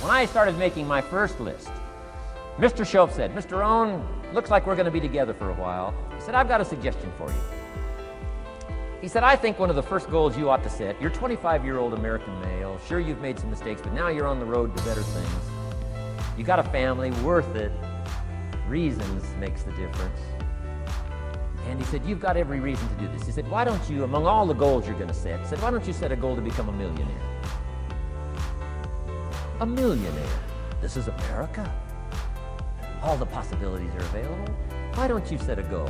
When I started making my first list, Mr. Shope said, Mr. Rohn, looks like we're going to be together for a while. He said, I've got a suggestion for you. He said, I think one of the first goals you ought to set, you're a 25-year-old American male. Sure, you've made some mistakes, but now you're on the road to better things. You got a family, worth it. Reasons makes the difference. And he said, you've got every reason to do this. He said, why don't you, among all the goals you're going to set, he said, why don't you set a goal to become a millionaire? A millionaire. This is America. All the possibilities are available. Why don't you set a goal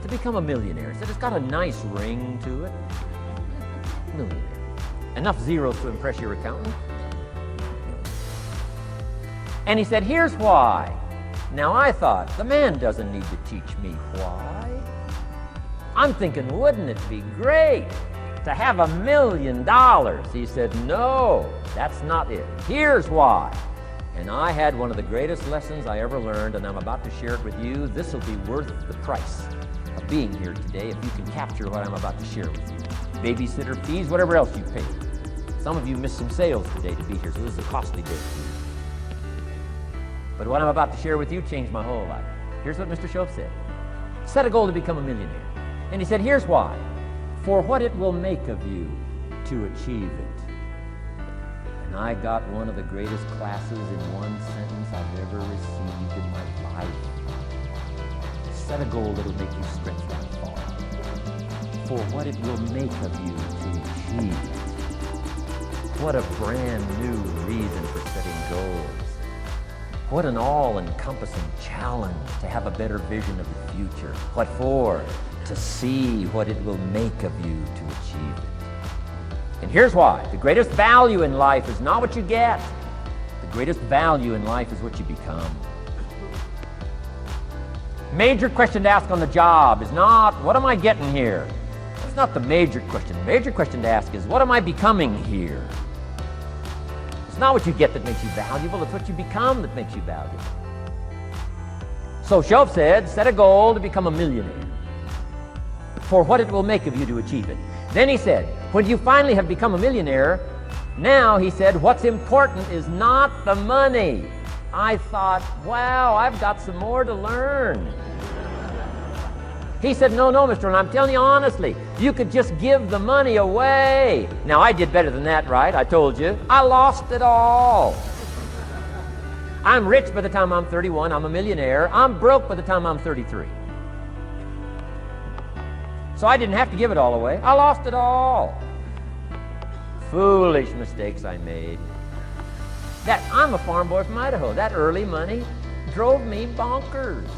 to become a millionaire? He said, it's got a nice ring to it. Millionaire. Enough zeros to impress your accountant. And he said, here's why. Now I thought, the man doesn't need to teach me why. I'm thinking, wouldn't it be great to have $1 million? He said, no, that's not it. Here's why. And I had one of the greatest lessons I ever learned, and I'm about to share it with you. This will be worth the price of being here today if you can capture what I'm about to share with you. Babysitter fees, whatever else you paid. Some of you missed some sales today to be here, so this is a costly day for you. But what I'm about to share with you changed my whole life. Here's what Mr. Shope said. Set a goal to become a millionaire. And he said, here's why. For what it will make of you to achieve it. And I got one of the greatest classes in one sentence I've ever received in my life. Set a goal that will make you stretch that far. For what it will make of you to achieve it. What a brand new reason for setting goals. What an all-encompassing challenge to have a better vision of the future. What for? To see what it will make of you to achieve it. And here's why. The greatest value in life is not what you get. The greatest value in life is what you become. Major question to ask on the job is not, what am I getting here? That's not the major question. The major question to ask is, what am I becoming here? It's not what you get that makes you valuable, it's what you become that makes you valuable. So Shope said, set a goal to become a millionaire. For what it will make of you to achieve it. Then he said, when you finally have become a millionaire, now, he said, what's important is not the money. I thought, wow, I've got some more to learn. He said, no, Mr. Rohn, I'm telling you honestly, you could just give the money away. Now, I did better than that, right? I told you. I lost it all. I'm rich by the time I'm 31. I'm a millionaire. I'm broke by the time I'm 33. So I didn't have to give it all away. I lost it all. Foolish mistakes I made. I'm a farm boy from Idaho. That early money drove me bonkers.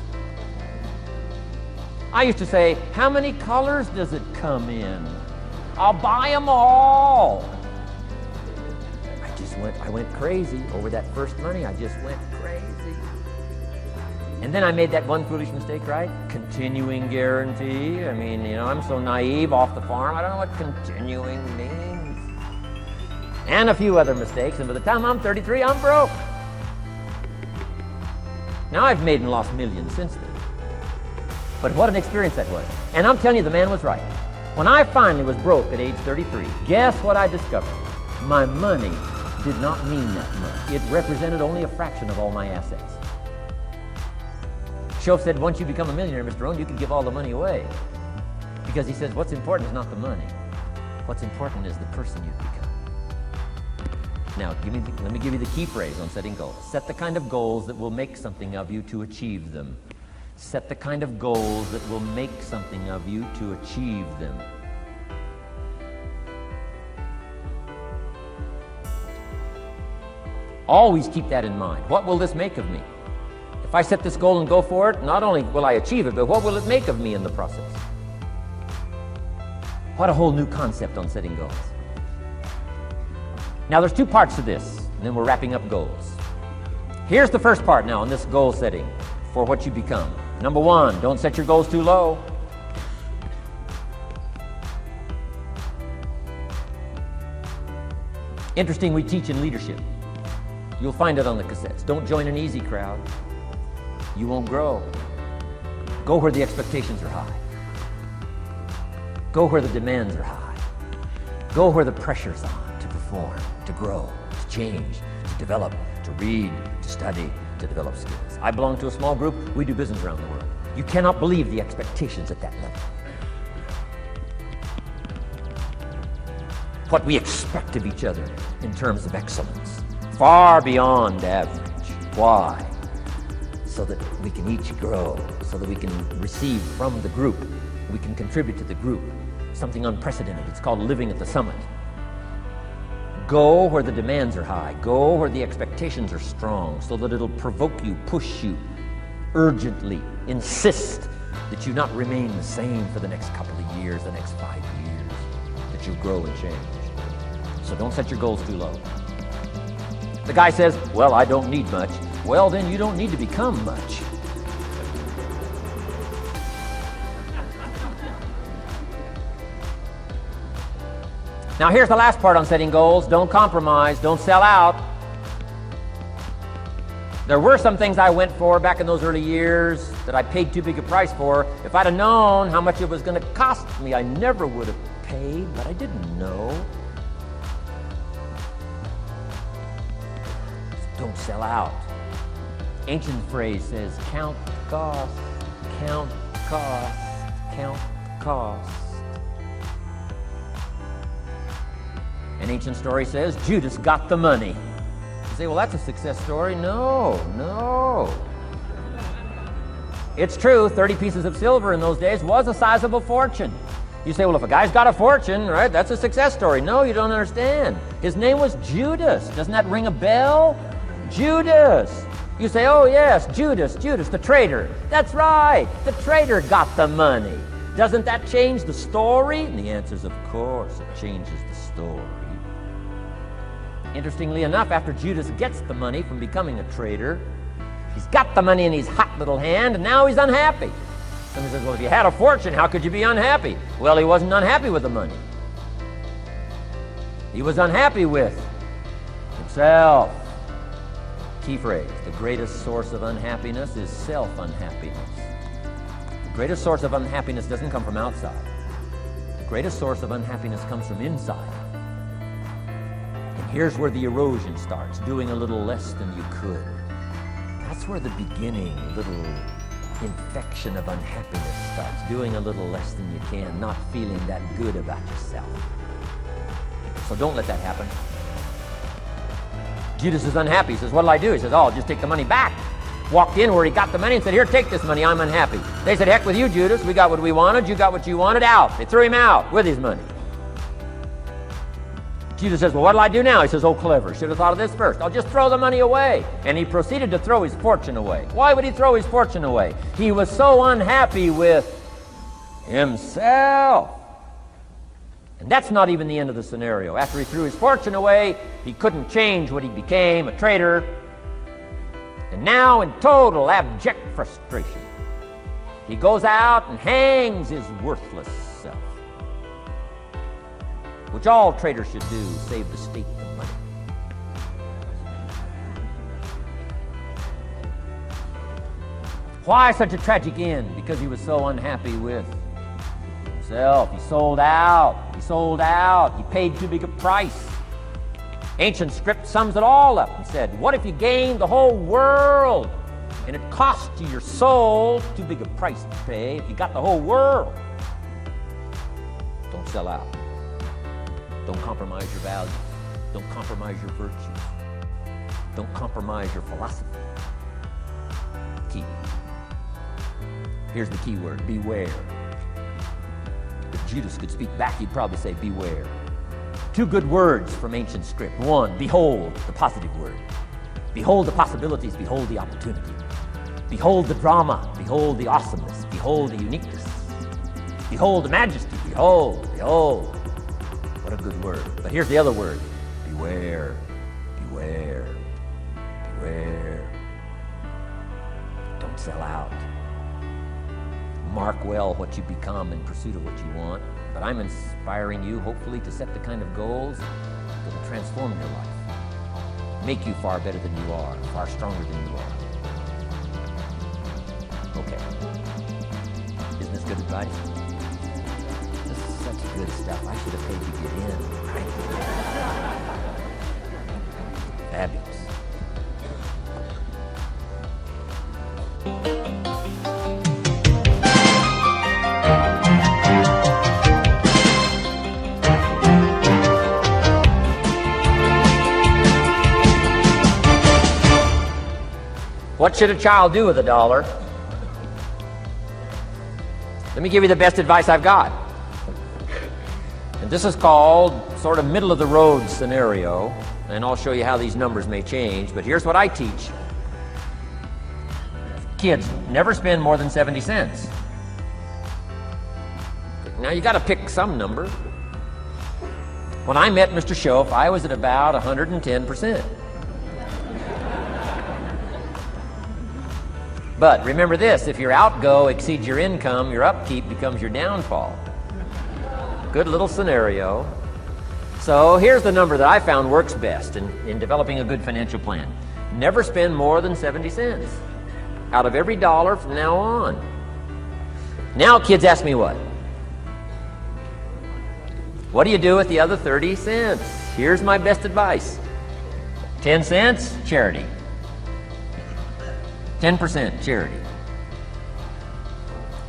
I used to say, how many colors does it come in? I'll buy them all. I went crazy over that first money. I just went crazy. And then I made that one foolish mistake, right? Continuing guarantee. I mean, I'm so naive off the farm. I don't know what continuing means. And a few other mistakes. And by the time I'm 33, I'm broke. Now I've made and lost millions since then. But what an experience that was. And I'm telling you, the man was right. When I finally was broke at age 33, guess what I discovered? My money did not mean that much. It represented only a fraction of all my assets. Shope said, once you become a millionaire, Mr. Rohn, you can give all the money away. Because he says, what's important is not the money. What's important is the person you've become. Now, let me give you the key phrase on setting goals. Set the kind of goals that will make something of you to achieve them. Set the kind of goals that will make something of you to achieve them. Always keep that in mind. What will this make of me? If I set this goal and go for it, not only will I achieve it, but what will it make of me in the process? What a whole new concept on setting goals. Now, there's two parts to this, and then we're wrapping up goals. Here's the first part now on this goal setting for what you become. Number one, don't set your goals too low. Interesting, we teach in leadership. You'll find it on the cassettes. Don't join an easy crowd. You won't grow. Go where the expectations are high. Go where the demands are high. Go where the pressure's on to perform, to grow, to change, to develop, to read, to study, to develop skills. I belong to a small group. We do business around the world. You cannot believe the expectations at that level. What we expect of each other in terms of excellence, far beyond average. Why? So that we can each grow, so that we can receive from the group, we can contribute to the group. Something unprecedented. It's called living at the summit. Go where the demands are high. Go where the expectations are strong, so that it'll provoke you, push you, urgently insist that you not remain the same for the next couple of years, the next 5 years, that you grow and change. So don't set your goals too low. The guy says, well, I don't need much. Well, then you don't need to become much. Now here's the last part on setting goals. Don't compromise. Don't sell out. There were some things I went for back in those early years that I paid too big a price for. If I'd have known how much it was going to cost me, I never would have paid, but I didn't know. Don't sell out. Ancient phrase says, count the cost, count the cost, count the cost. An ancient story says, Judas got the money. You say, well, that's a success story. No. It's true, 30 pieces of silver in those days was a sizable fortune. You say, well, if a guy's got a fortune, right, that's a success story. No, you don't understand. His name was Judas. Doesn't that ring a bell? Judas. You say, oh yes, Judas, the traitor. That's right, the traitor got the money. Doesn't that change the story? And the answer is, of course, it changes the story. Interestingly enough, after Judas gets the money from becoming a traitor, he's got the money in his hot little hand, and now he's unhappy. Somebody says, well, if you had a fortune, how could you be unhappy? Well, he wasn't unhappy with the money. He was unhappy with himself. Key phrase, the greatest source of unhappiness is self-unhappiness. The greatest source of unhappiness doesn't come from outside. The greatest source of unhappiness comes from inside. And here's where the erosion starts, doing a little less than you could. That's where the beginning, little infection of unhappiness starts, doing a little less than you can, not feeling that good about yourself. So don't let that happen. Judas is unhappy. He says, what'll I do? He says, oh, I'll just take the money back. Walked in where he got the money and said, here, take this money, I'm unhappy. They said, heck with you, Judas. We got what we wanted, you got what you wanted, out. They threw him out with his money. Judas says, well, what'll I do now? He says, oh, clever. Should have thought of this first. I'll just throw the money away. And he proceeded to throw his fortune away. Why would he throw his fortune away? He was so unhappy with himself. And that's not even the end of the scenario. After he threw his fortune away, he couldn't change what he became, a traitor. And now, in total abject frustration, he goes out and hangs his worthless self. Which all traitors should do, save the state the money. Why such a tragic end? Because he was so unhappy with himself. He sold out. He paid too big a price. Ancient script sums it all up and said, what if you gained the whole world and it cost you your soul? Too big a price to pay if you got the whole world. Don't sell out. Don't compromise your values. Don't compromise your virtues. Don't compromise your philosophy. Key. Here's the key word, beware. If Judas could speak back, he'd probably say, beware. Two good words from ancient script. One, behold, the positive word. Behold the possibilities, behold the opportunity. Behold the drama, behold the awesomeness, behold the uniqueness. Behold the majesty, behold. What a good word. But here's the other word, beware. Don't sell out. Mark well what you become in pursuit of what you want. But I'm inspiring you, hopefully, to set the kind of goals that will transform your life. Make you far better than you are, far stronger than you are. Okay. Isn't this good advice? This is such good stuff. I should have paid to get in. Right? Fabulous. What should a child do with $1? Let me give you the best advice I've got. And this is called sort of middle of the road scenario, and I'll show you how these numbers may change, but here's what I teach. Kids, never spend more than 70 cents. Now you got to pick some number. When I met Mr. Schoaf, I was at about 110%. But remember this, if your outgo exceeds your income, your upkeep becomes your downfall. Good little scenario. So here's the number that I found works best in developing a good financial plan. Never spend more than 70 cents out of every dollar from now on. Now kids ask me what? What do you do with the other 30 cents? Here's my best advice. 10 cents, charity. 10% charity.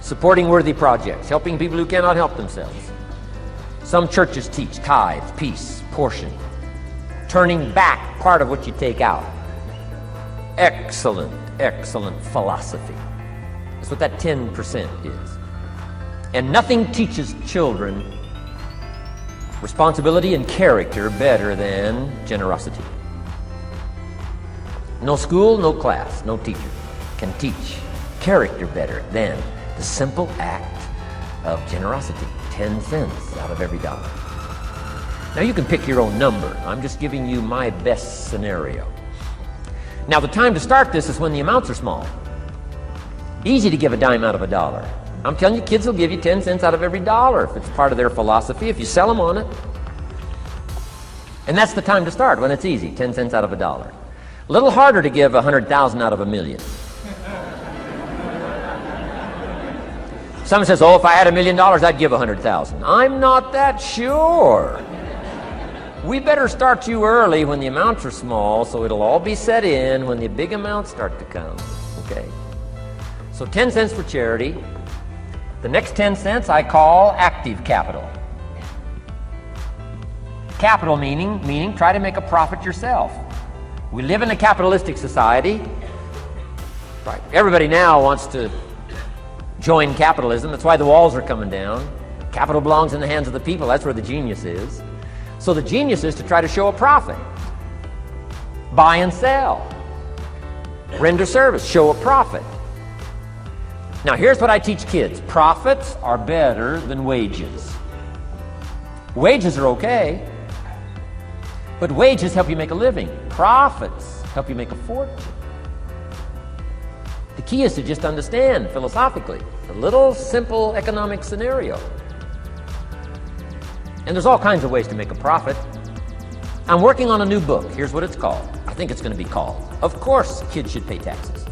Supporting worthy projects, helping people who cannot help themselves. Some churches teach tithe, peace, portion. Turning back part of what you take out. Excellent, excellent philosophy. That's what that 10% is. And nothing teaches children responsibility and character better than generosity. No school, no class, no teacher can teach character better than the simple act of generosity. 10 cents out of every dollar. Now you can pick your own number. I'm just giving you my best scenario. Now the time to start this is when the amounts are small. Easy to give a dime out of $1. I'm telling you, kids will give you 10 cents out of every dollar if it's part of their philosophy, if you sell them on it. And that's the time to start, when it's easy, 10 cents out of $1. A little harder to give 100,000 out of 1,000,000. Someone says, oh, if I had $1 million, I'd give 100,000. I'm not that sure. We better start you early when the amounts are small, so it'll all be set in when the big amounts start to come, okay? So 10 cents for charity. The next 10 cents I call active capital. Capital meaning try to make a profit yourself. We live in a capitalistic society. Right. Everybody now wants to join capitalism. That's why the walls are coming down. Capital belongs in the hands of the people. That's where the genius is. So the genius is to try to show a profit. Buy and sell. Render service. Show a profit. Now here's what I teach kids. Profits are better than wages. Wages are okay, but wages help you make a living. Profits help you make a fortune. The key is to just understand philosophically a little simple economic scenario. And there's all kinds of ways to make a profit. I'm working on a new book. Here's what it's called. I think it's going to be called, Of Course Kids Should Pay Taxes.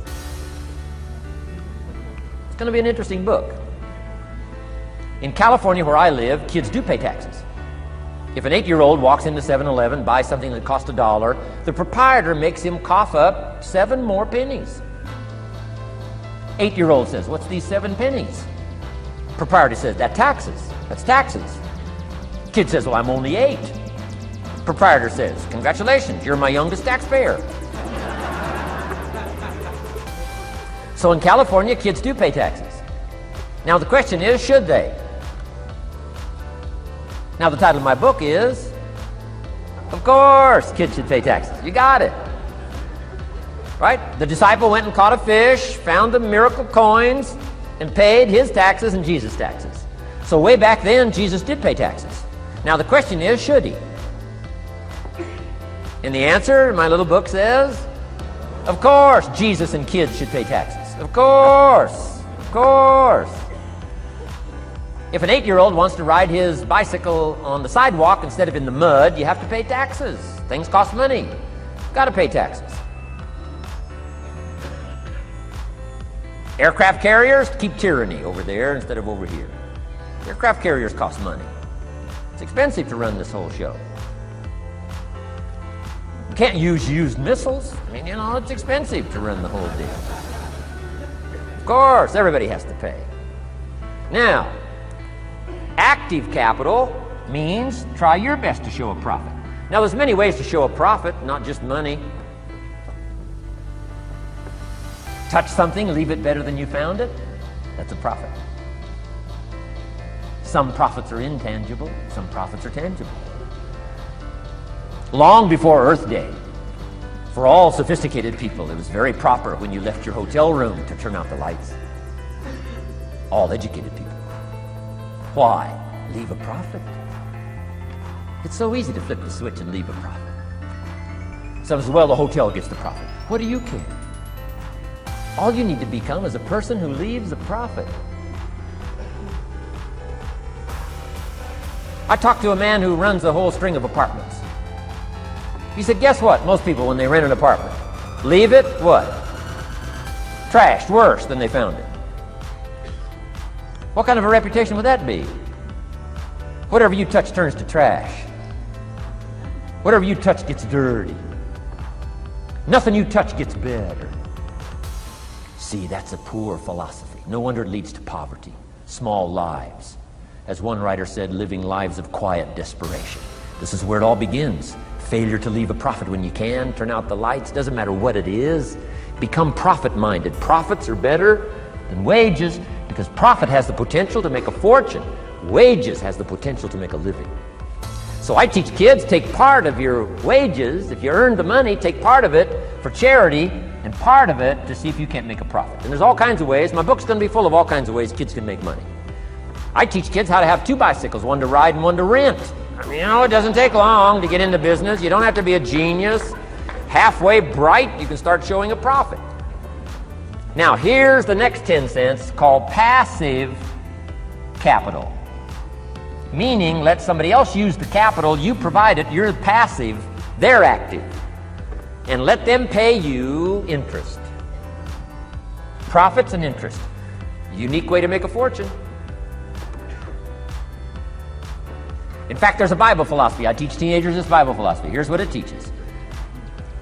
It's going to be an interesting book. In California, where I live, kids do pay taxes. If an 8-year-old walks into 7-Eleven, buys something that costs $1, the proprietor makes him cough up 7 more pennies. 8-year-old says, what's these 7 pennies? Proprietor says, that's taxes. Kid says, well, I'm only 8. Proprietor says, congratulations, you're my youngest taxpayer. So in California, kids do pay taxes. Now the question is, should they? Now the title of my book is, Of Course Kids Should Pay Taxes. You got it. Right? The disciple went and caught a fish, found the miracle coins, and paid his taxes and Jesus' taxes. So way back then, Jesus did pay taxes. Now the question is, should he? And the answer, my little book says, of course Jesus and kids should pay taxes. Of course. Of course. If an 8-year-old wants to ride his bicycle on the sidewalk instead of in the mud, you have to pay taxes. Things cost money. Got to pay taxes. Aircraft carriers keep tyranny over there instead of over here. Aircraft carriers cost money. It's expensive to run this whole show. You can't use used missiles. I mean, it's expensive to run the whole deal. Of course, everybody has to pay. Now, active capital means try your best to show a profit. Now, there's many ways to show a profit, not just money. Touch something, leave it better than you found it. That's a profit. Some profits are intangible, some profits are tangible. Long before Earth Day, for all sophisticated people, it was very proper when you left your hotel room to turn out the lights. All educated people. Why? Leave a profit. It's so easy to flip the switch and leave a profit. Some say, well, the hotel gets the profit. What do you care? All you need to become is a person who leaves a profit. I talked to a man who runs a whole string of apartments. He said, guess what? Most people, when they rent an apartment, leave it, what? Trashed, worse than they found it. What kind of a reputation would that be? Whatever you touch turns to trash. Whatever you touch gets dirty. Nothing you touch gets better. See, that's a poor philosophy. No wonder it leads to poverty, small lives. As one writer said, living lives of quiet desperation. This is where it all begins. Failure to leave a profit when you can, turn out the lights, doesn't matter what it is. Become profit-minded. Profits are better than wages because profit has the potential to make a fortune. Wages has the potential to make a living. So I teach kids, take part of your wages. If you earn the money, take part of it for charity and part of it to see if you can't make a profit. And there's all kinds of ways. My book's going to be full of all kinds of ways kids can make money. I teach kids how to have two bicycles, one to ride and one to rent. I mean, it doesn't take long to get into business. You don't have to be a genius. Halfway bright, you can start showing a profit. Now, here's the next 10 cents called passive capital. Meaning, let somebody else use the capital, you provide it, you're passive, they're active. And let them pay you interest. Profits and interest. Unique way to make a fortune. In fact, there's a Bible philosophy. I teach teenagers this Bible philosophy. Here's what it teaches.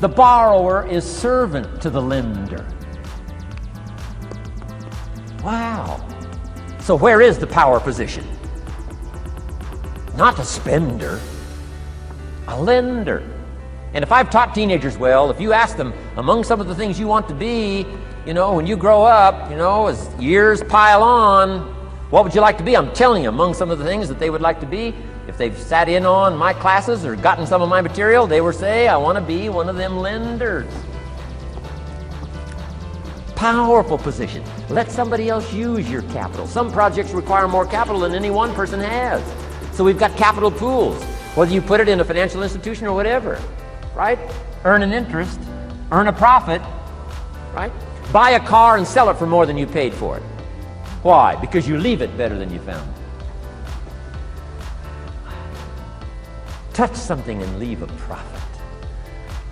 The borrower is servant to the lender. Wow. So where is the power position? Not a spender, a lender. And if I've taught teenagers well, if you ask them among some of the things you want to be, when you grow up, as years pile on, what would you like to be? I'm telling you, among some of the things that they would like to be, if they've sat in on my classes or gotten some of my material, they would say, I want to be one of them lenders. Powerful position. Let somebody else use your capital. Some projects require more capital than any one person has. So we've got capital pools, whether you put it in a financial institution or whatever, right? Earn an interest, earn a profit, right? Buy a car and sell it for more than you paid for it. Why? Because you leave it better than you found it. Touch something and leave a profit.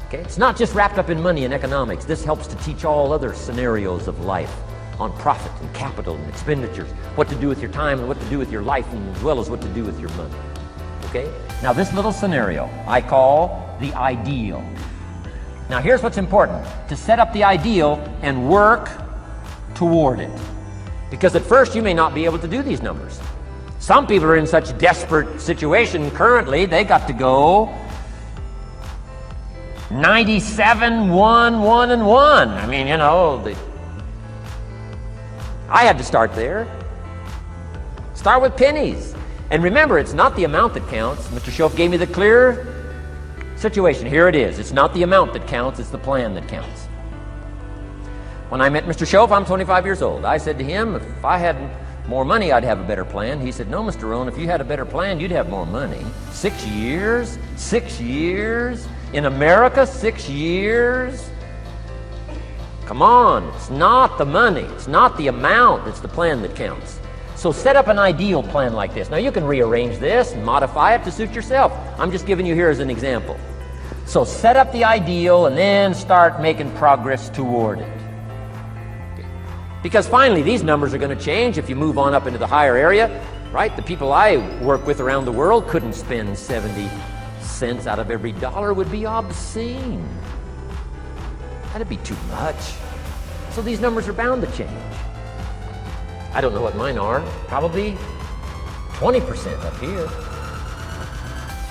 Okay? It's not just wrapped up in money and economics. This helps to teach all other scenarios of life on profit and capital and expenditures, what to do with your time and what to do with your life, and as well as what to do with your money. Okay? Now this little scenario I call the ideal. Now here's what's important. To set up the ideal and work toward it. Because at first you may not be able to do these numbers. Some people are in such desperate situation currently, they got to go 97, 1, 1, and 1. I mean, I had to start there. Start with pennies. And remember, it's not the amount that counts. Mr. Schoaf gave me the clear situation. Here it is. It's not the amount that counts, it's the plan that counts. When I met Mr. Schoaf, I'm 25 years old. I said to him, if I had more money, I'd have a better plan. He said, no, Mr. Rohn, if you had a better plan, you'd have more money. 6 years? 6 years? In America, 6 years? Come on, it's not the money, it's not the amount, it's the plan that counts. So set up an ideal plan like this. Now you can rearrange this and modify it to suit yourself. I'm just giving you here as an example. So set up the ideal and then start making progress toward it. Because finally, these numbers are going to change if you move on up into the higher area, right? The people I work with around the world couldn't spend 70 cents out of every dollar. Would be obscene. That'd be too much. So these numbers are bound to change. I don't know what mine are. Probably 20% up here.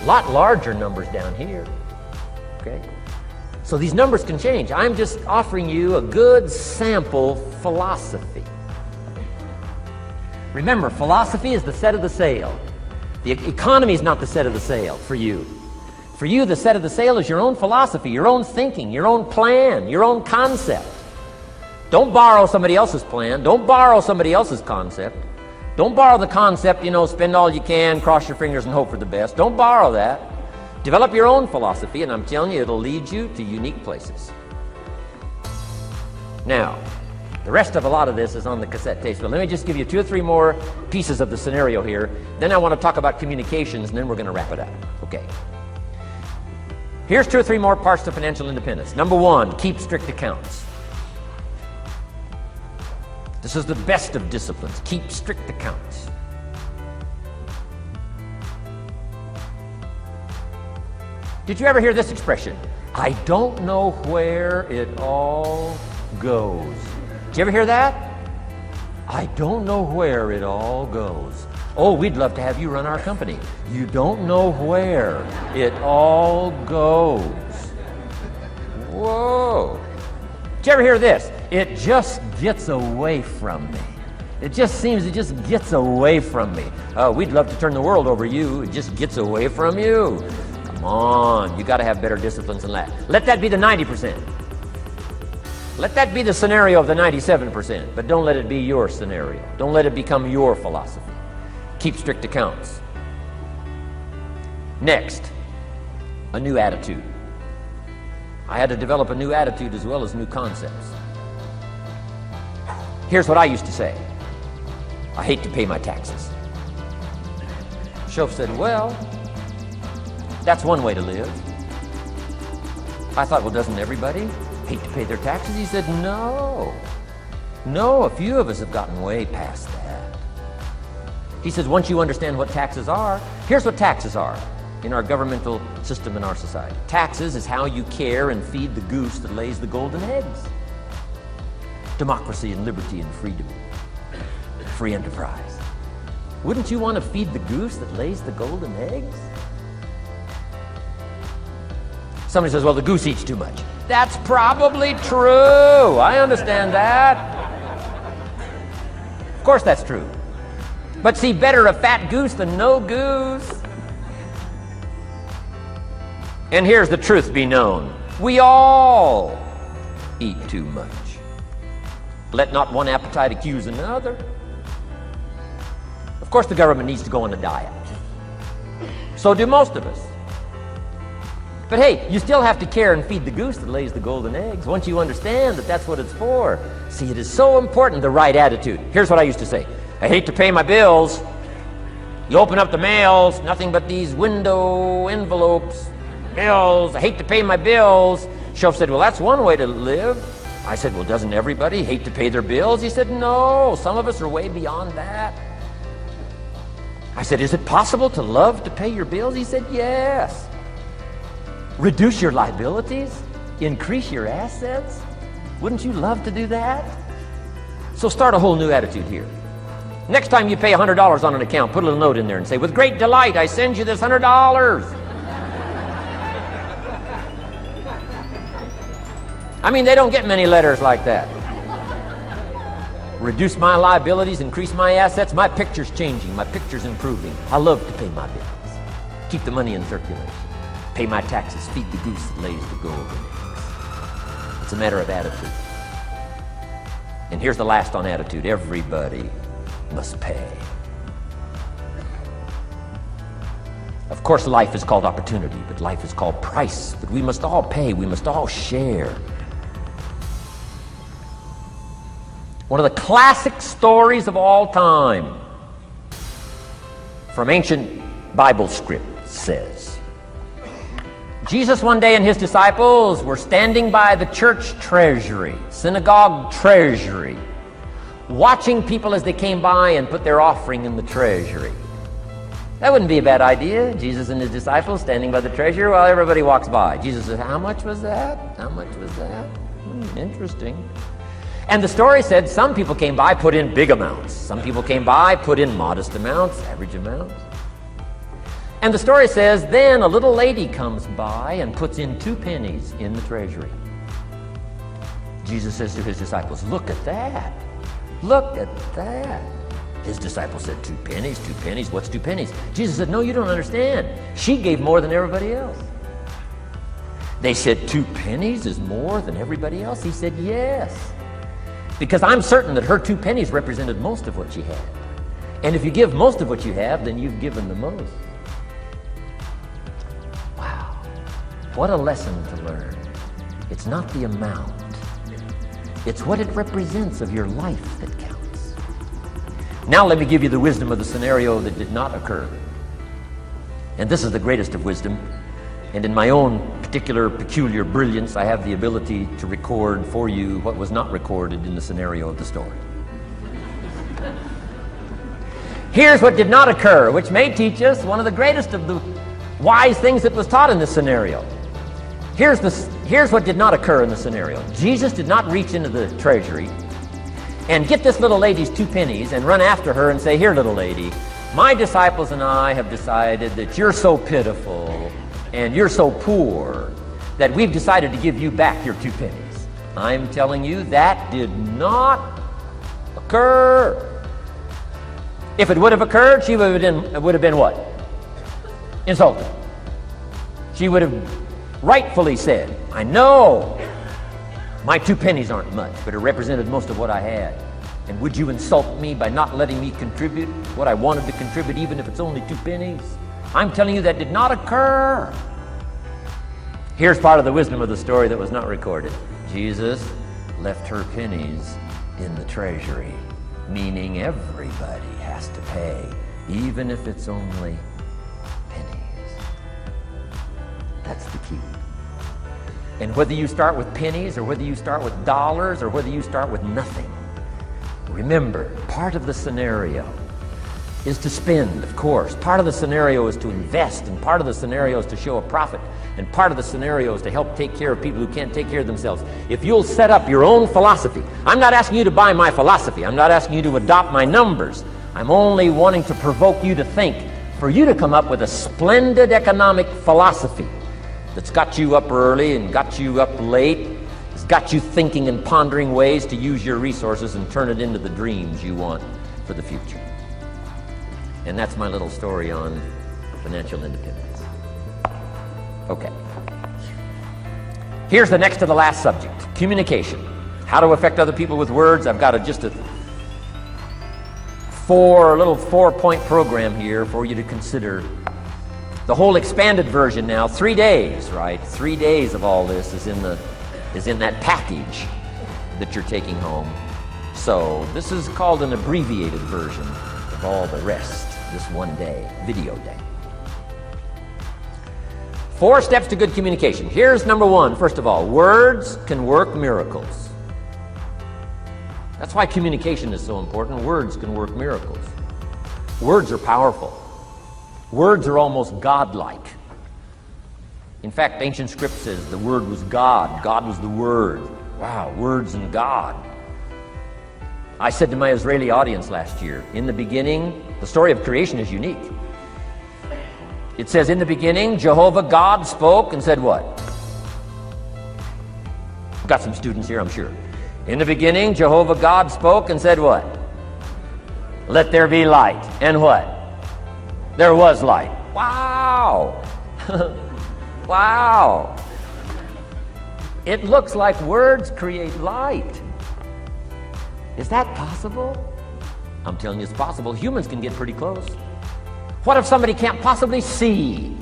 A lot larger numbers down here. Okay? So So these numbers can change. I'm just offering you a good sample philosophy. Remember, philosophy is the set of the sail. The economy is not the set of the sail for you. For you, the set of the sail is your own philosophy, your own thinking, your own plan, your own concept. Don't borrow somebody else's plan. Don't borrow somebody else's concept. Don't borrow the concept, spend all you can, cross your fingers and hope for the best. Don't borrow that. Develop your own philosophy, and I'm telling you, it'll lead you to unique places. Now, the rest of a lot of this is on the cassette tapes, but let me just give you 2 or 3 more pieces of the scenario here. Then I want to talk about communications, and then we're going to wrap it up. Okay. Here's 2 or 3 more parts to financial independence. Number 1, keep strict accounts. This is the best of disciplines. Keep strict accounts. Did you ever hear this expression? I don't know where it all goes. Did you ever hear that? I don't know where it all goes. Oh, we'd love to have you run our company. You don't know where it all goes. Whoa. Did you ever hear this? It just gets away from me. It just gets away from me. We'd love to turn the world over you. It just gets away from you. Come on, you got to have better disciplines than that. Let that be the 90%. Let that be the scenario of the 97%, but don't let it be your scenario. Don't let it become your philosophy. Keep strict accounts. Next, a new attitude. I had to develop a new attitude as well as new concepts. Here's what I used to say. I hate to pay my taxes. Shoaff said, well, that's one way to live. I thought, well, doesn't everybody hate to pay their taxes? He said, no, a few of us have gotten way past that. He says, once you understand what taxes are, here's what taxes are in our governmental system in our society. Taxes is how you care and feed the goose that lays the golden eggs. Democracy and liberty and freedom. Free enterprise. Wouldn't you want to feed the goose that lays the golden eggs? Somebody says, well, the goose eats too much. That's probably true. I understand that. Of course that's true. But see, better a fat goose than no goose. And here's the truth be known. We all eat too much. Let not one appetite accuse another. Of course the government needs to go on a diet. So do most of us. But hey, you still have to care and feed the goose that lays the golden eggs. Once you understand that that's what it's for. See, it is so important, the right attitude. Here's what I used to say. I hate to pay my bills. You open up the mails, nothing but these window envelopes, bills. I hate to pay my bills. Shoaff said, well, that's one way to live. I said, well, doesn't everybody hate to pay their bills? He said, no, some of us are way beyond that. I said, is it possible to love to pay your bills? He said, yes. Reduce your liabilities, increase your assets. Wouldn't you love to do that? So start a whole new attitude here. Next time you pay $100 on an account, put a little note in there and say, with great delight, I send you this $100. I mean, they don't get many letters like that. Reduce my liabilities, increase my assets. My picture's changing. My picture's improving. I love to pay my bills. Keep the money in circulation. Pay my taxes. Feed the goose that lays the golden eggs. It's a matter of attitude. And here's the last on attitude. Everybody must pay. Of course, life is called opportunity, but life is called price. But we must all pay. We must all share. One of the classic stories of all time from ancient Bible script says, Jesus one day and his disciples were standing by the church treasury, synagogue treasury, watching people as they came by and put their offering in the treasury. That wouldn't be a bad idea. Jesus and his disciples standing by the treasury while everybody walks by. Jesus said, how much was that? How much was that? Interesting. And the story said some people came by, put in big amounts. Some people came by, put in modest amounts, average amounts. And the story says, then a little lady comes by and puts in 2 pennies in the treasury. Jesus says to his disciples, look at that. Look at that. His disciples said, 2 pennies, 2 pennies, what's 2 pennies? Jesus said, no, you don't understand. She gave more than everybody else. They said, 2 pennies is more than everybody else? He said, yes. Because I'm certain that her 2 pennies represented most of what she had. And if you give most of what you have, then you've given the most. Wow. What a lesson to learn. It's not the amount. It's what it represents of your life that counts. Now let me give you the wisdom of the scenario that did not occur. And this is the greatest of wisdom. And in my own particular peculiar brilliance, I have the ability to record for you what was not recorded in the scenario of the story. Here's what did not occur, which may teach us one of the greatest of the wise things that was taught in this scenario. Here's what did not occur in the scenario. Jesus did not reach into the treasury and get this little lady's 2 pennies and run after her and say, here, little lady, my disciples and I have decided that you're so pitiful and you're so poor that we've decided to give you back your 2 pennies. I'm telling you, that did not occur. If it would have occurred, she would have been what? Insulted. She would have rightfully said, I know my 2 pennies aren't much, but it represented most of what I had. And would you insult me by not letting me contribute what I wanted to contribute, even if it's only 2 pennies? I'm telling you, that did not occur. Here's part of the wisdom of the story that was not recorded. Jesus left her pennies in the treasury, meaning everybody has to pay, even if it's only pennies. That's the key. And whether you start with pennies, or whether you start with dollars, or whether you start with nothing, remember, part of the scenario is to spend, of course. Part of the scenario is to invest, and part of the scenario is to show a profit, and part of the scenario is to help take care of people who can't take care of themselves. If you'll set up your own philosophy, I'm not asking you to buy my philosophy. I'm not asking you to adopt my numbers. I'm only wanting to provoke you to think, for you to come up with a splendid economic philosophy that's got you up early and got you up late, has got you thinking and pondering ways to use your resources and turn it into the dreams you want for the future. And that's my little story on financial independence. Okay. Here's the next to the last subject, communication. How to affect other people with words. I've got just a little 4-point program here for you to consider. The whole expanded version now, 3 days, right? 3 days of all this is in that package that you're taking home. So this is called an abbreviated version of all the rest, this 1 day, video day. 4 steps to good communication. Here's number 1, first of all, words can work miracles. That's why communication is so important. Words can work miracles. Words are powerful. Words are almost godlike. In fact, ancient script says the Word was God. God was the Word. Wow, words and God. I said to my Israeli audience last year, in the beginning, the story of creation is unique. It says, in the beginning, Jehovah God spoke and said what? I've got some students here, I'm sure. In the beginning, Jehovah God spoke and said what? Let there be light. And what? There was light. Wow! Wow! It looks like words create light. Is that possible? I'm telling you it's possible. Humans can get pretty close. What if somebody can't possibly see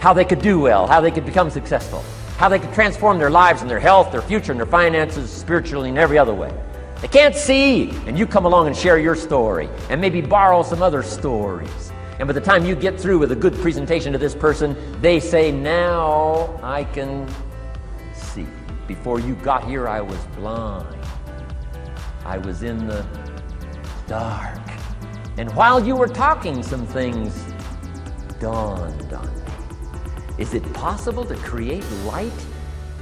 how they could do well, how they could become successful, how they could transform their lives and their health, their future, and their finances, spiritually, and every other way? They can't see, and you come along and share your story, and maybe borrow some other stories. And by the time you get through with a good presentation to this person, they say, now I can see. Before you got here, I was blind. I was in the dark. And while you were talking, some things dawned on me. Is it possible to create light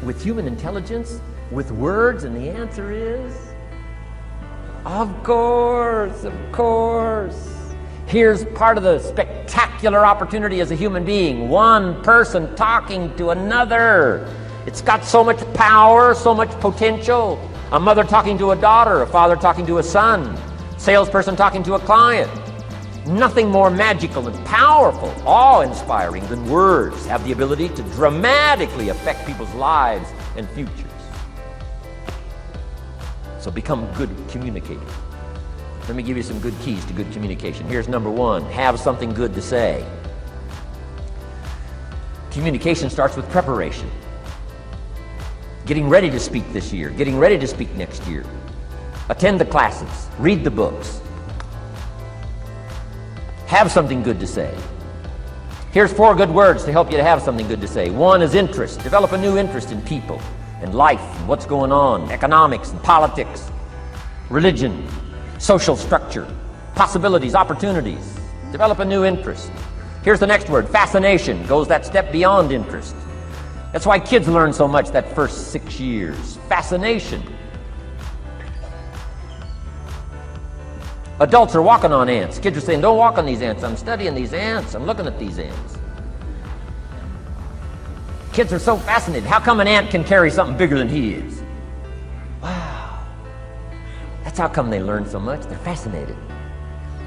with human intelligence, with words? And the answer is, of course, of course. Here's part of the spectacular opportunity as a human being. One person talking to another. It's got so much power, so much potential. A mother talking to a daughter, a father talking to a son, salesperson talking to a client. Nothing more magical and powerful, awe-inspiring than words have the ability to dramatically affect people's lives and futures. So become good communicators. Let me give you some good keys to good communication. Here's number one, have something good to say. Communication starts with preparation. Getting ready to speak this year, getting ready to speak next year. Attend the classes, read the books. Have something good to say. Here's 4 good words to help you to have something good to say. 1 is interest. Develop a new interest in people and life and what's going on, economics and politics, religion, social structure, possibilities, opportunities. Develop a new interest. Here's the next word, fascination. Goes that step beyond interest. That's why kids learn so much that first 6 years. Fascination. Adults are walking on ants. Kids are saying, don't walk on these ants. I'm studying these ants. I'm looking at these ants. Kids are so fascinated. How come an ant can carry something bigger than he is? Wow. That's how come they learn so much. They're fascinated.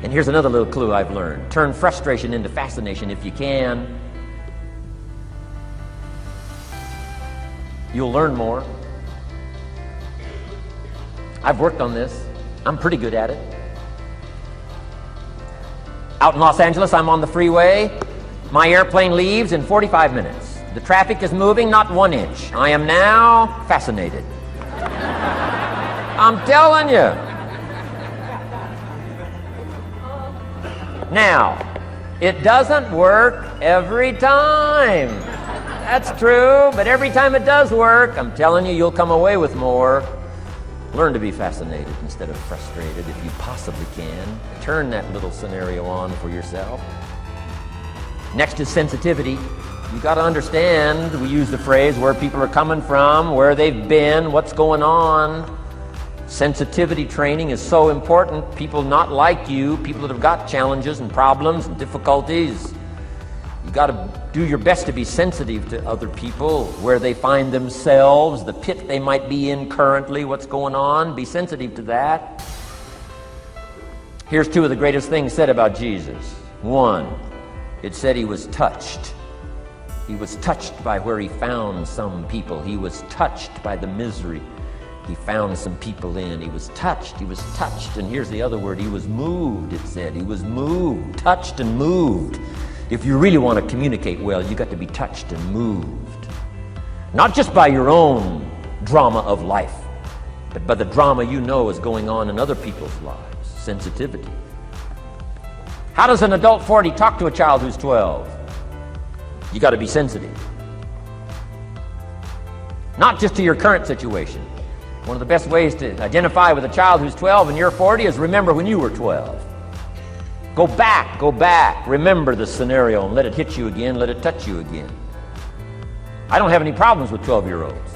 And here's another little clue I've learned. Turn frustration into fascination if you can. You'll learn more. I've worked on this. I'm pretty good at it. Out in Los Angeles, I'm on the freeway. My airplane leaves in 45 minutes. The traffic is moving not 1 inch. I am now fascinated. I'm telling you. Now, it doesn't work every time. That's true, but every time it does work, I'm telling you, you'll come away with more. Learn to be fascinated instead of frustrated if you possibly can. Turn that little scenario on for yourself. Next is sensitivity. You got to understand, we use the phrase, where people are coming from, where they've been, what's going on. Sensitivity training is so important. People not like you, people that have got challenges and problems and difficulties. You got to do your best to be sensitive to other people, where they find themselves, the pit they might be in currently, what's going on. Be sensitive to that. Here's 2 of the greatest things said about Jesus. 1, it said he was touched. He was touched by where he found some people. He was touched by the misery he found some people in. He was touched. He was touched. And here's the other word. He was moved, it said. He was moved, touched and moved. If you really want to communicate well, you got to be touched and moved. Not just by your own drama of life, but by the drama you know is going on in other people's lives. Sensitivity. How does an adult 40 talk to a child who's 12? You got to be sensitive. Not just to your current situation. One of the best ways to identify with a child who's 12 and you're 40 is remember when you were 12. Go back, remember the scenario and let it hit you again, let it touch you again. I don't have any problems with 12-year-olds.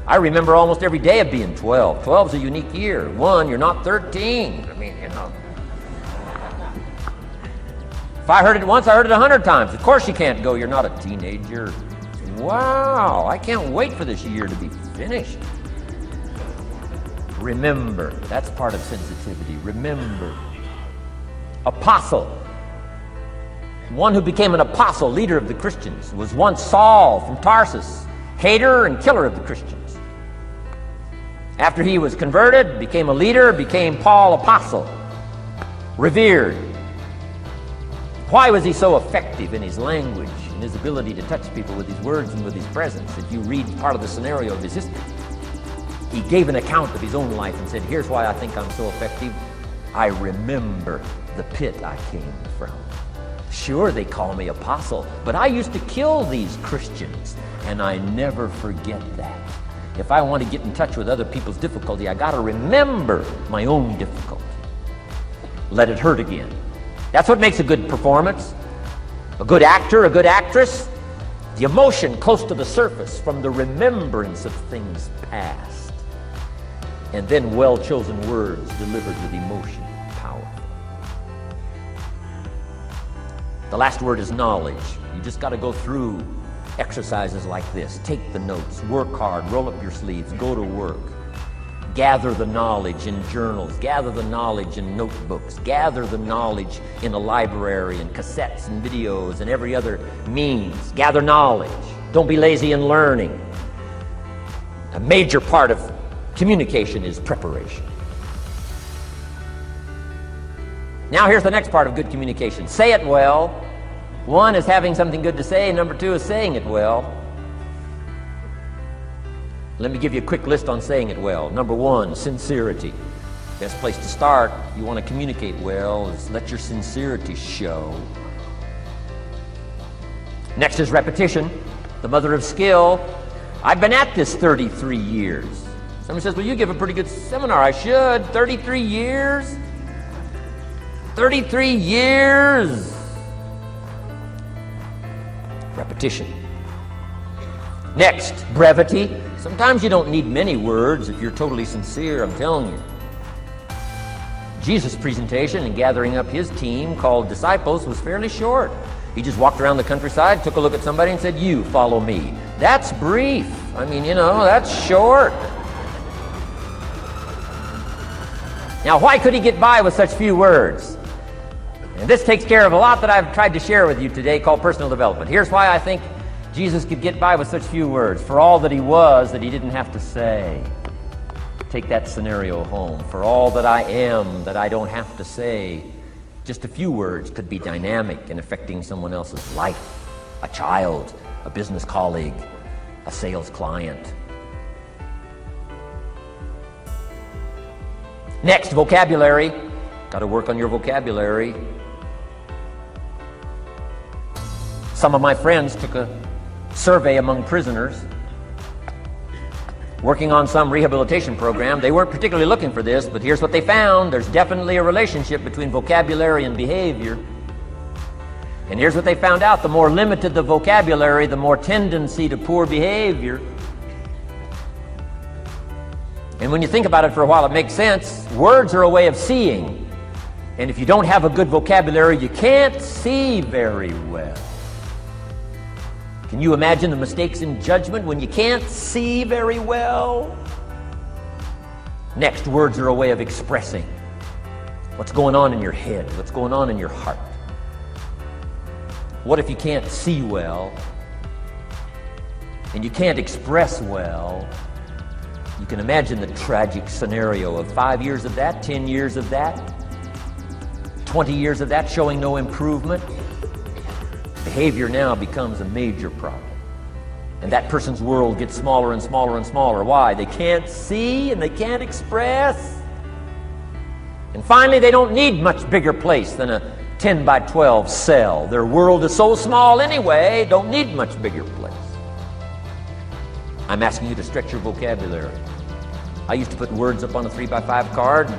I remember almost every day of being 12. 12's a unique year. 1, you're not 13. I mean, you know. If I heard it once, I heard it 100 times. Of course you can't go, you're not a teenager. Wow, I can't wait for this year to be finished. Remember, that's part of sensitivity. Remember. Apostle. One who became an apostle, leader of the Christians, was once Saul from Tarsus, hater and killer of the Christians. After he was converted, became a leader, became Paul apostle, revered. Why was he so effective in his language, in his ability to touch people with his words and with his presence? If you read part of the scenario of his history, he gave an account of his own life and said, here's why I think I'm so effective. I remember the pit I came from. Sure, they call me apostle, but I used to kill these Christians, and I never forget that. If I want to get in touch with other people's difficulty, I got to remember my own difficulty. Let it hurt again. That's what makes a good performance. A good actor, a good actress, the emotion close to the surface from the remembrance of things past. And then well-chosen words delivered with emotion, powerful. The last word is knowledge. You just got to go through exercises like this. Take the notes, work hard, roll up your sleeves, go to work. Gather the knowledge in journals, gather the knowledge in notebooks, gather the knowledge in a library and cassettes and videos and every other means. Gather knowledge. Don't be lazy in learning. A major part of communication is preparation. Now here's the next part of good communication. Say it well. One is having something good to say, and number two is saying it well. Let me give you a quick list on saying it well. Number one, sincerity. Best place to start, you want to communicate well, is let your sincerity show. Next is repetition, the mother of skill. I've been at this 33 years. Somebody says, well, you give a pretty good seminar. I should. 33 years? 33 years! Repetition. Next, brevity. Sometimes you don't need many words if you're totally sincere, I'm telling you. Jesus' presentation in gathering up his team called disciples was fairly short. He just walked around the countryside, took a look at somebody and said, you follow me. That's brief. I mean, that's short. Now, why could he get by with such few words? And this takes care of a lot that I've tried to share with you today called personal development. Here's why I think Jesus could get by with such few words. For all that he was, that he didn't have to say. Take that scenario home. For all that I am, that I don't have to say. Just a few words could be dynamic in affecting someone else's life. A child, a business colleague, a sales client. Next, vocabulary. Got to work on your vocabulary. Some of my friends took a survey among prisoners working on some rehabilitation program. They weren't particularly looking for this, but here's what they found. There's definitely a relationship between vocabulary and behavior. And here's what they found out. The more limited the vocabulary, the more tendency to poor behavior. And when you think about it for a while, it makes sense. Words are a way of seeing. And if you don't have a good vocabulary, you can't see very well. Can you imagine the mistakes in judgment when you can't see very well? Next, words are a way of expressing what's going on in your head, what's going on in your heart. What if you can't see well and you can't express well? You can imagine the tragic scenario of 5 years of that, 10 years of that, 20 years of that showing no improvement. Behavior now becomes a major problem. And that person's world gets smaller and smaller and smaller. Why? They can't see and they can't express. And finally, they don't need much bigger place than a 10 by 12 cell. Their world is so small anyway, don't need much bigger place. I'm asking you to stretch your vocabulary. I used to put words up on a 3 by 5 card.